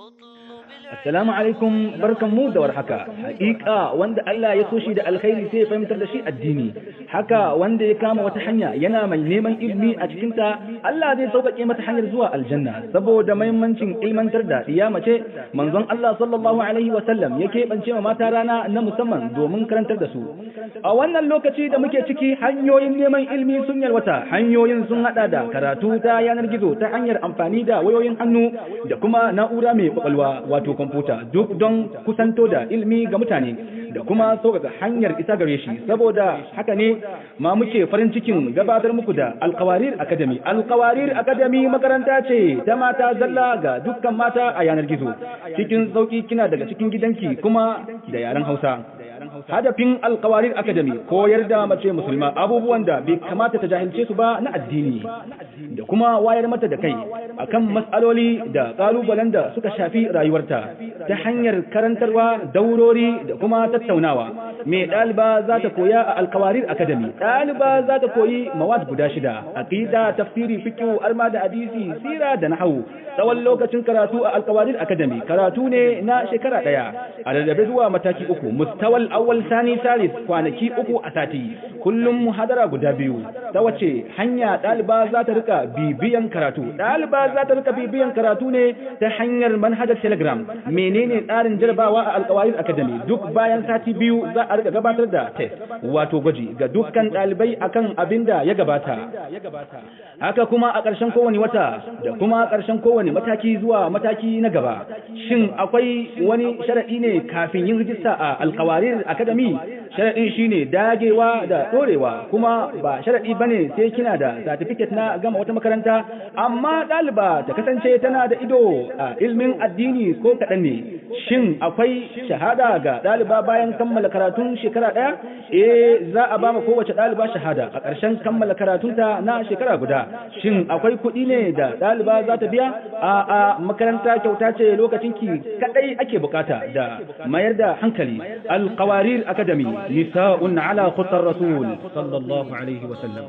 Assalamu alaikum barkanmu da warhaka. Haƙiƙa wanda Allah ya so shi da alkhairi sai ya fahimtar da shi addini. Haka wanda ya kama wata hanya yana mai neman ilimi a cikin ta, Allah zai sauƙaƙe mata hanyar zuwa aljanna. Saboda muhimmancin ilmantar da iya mace, manzon Allah sallallahu alaihi wa sallam ya keɓance ma mata rana na musamman domin karantar da su. A wannan lokaci da muke ciki, hanyoyin neman ilimi sun yalwata. Hanyoyin sun hada da karatu ta yanar gizo ta hanyar amfani da wayoyin hannu da kuma na'ura mai kwakwalwa wato kwamfuta, duk don kusanto da ilimi ga mutane da kuma sauƙaƙa hanyar isa gare shi. Saboda haka ne ma muke farin cikin gabatar muku da Alkawarir Academy. Alkawarir Academy makaranta ce ta mata zalla ga dukkan mata a yanar gizo. Cikin sauƙi kina daga cikin gidanki kuma da yaren Hausa. Hadafin Alkawarir Academy koyar da mace musulma abubuwan da bai kamata ta jahilce su ba na addini da kuma wayar mata da kai akan matsaloli da kalubalen da suka shafi rayuwarta ta hanyar karantarwa, daurori da kuma tattaunawa. Me ɗaliba za ta koya a Alkawarir Academy? Ɗaliba za ta koyi mawad guda 6: aqida, tafsiri, fiqh, arma da hadisi, sira da nahwu. Tsawon lokacin karatu a Alkawarir Academy karatu ne na shekara 1 a rarrabe zuwa mataki 3: mustawal awwal, sani, salis, kwanaki 3 a sati, kullum muhadara guda 2. Ta wace hanya ɗaliba za ta rika bibiyan karatu? Ɗaliba za ta rika bibiyan karatu ne ta hanyar manhajar Telegram. Menene tsarin jarabawa a Alkawarir Academy? Duk bayan sati 2 za a rika gabatar da test wato gwaji ga dukkan ɗalibai akan abin da ya gabata. Haka kuma a ƙarshen kowane wata da kuma ƙarshen kowane mataki zuwa mataki na gaba. Shin akwai wani sharaɗi ne kafin yin rijista a Alkawarir Academy? Sharaɗin shine dagewa da ɗorewa, kuma ba sharaɗi bane sai kina da certificate na gama wata makaranta, amma ɗaliba ta kasance tana da ido a ilmin addini ko kaɗan ne. Shin akwai shahada ga ɗaliba bayan kammala karatun shekara 1? Za a ba ma kowace ɗaliba shahada a ƙarshen kammala karatunta na shekara guda. Shin akwai kuɗi ne da ɗaliba za ta biya? A'a, makaranta kyauta ce, lokacinki kaɗai ake bukata da mayar da hankali. Alkawarir Academy, nisa'un ala khutar rasul sallallahu alaihi wa sallam.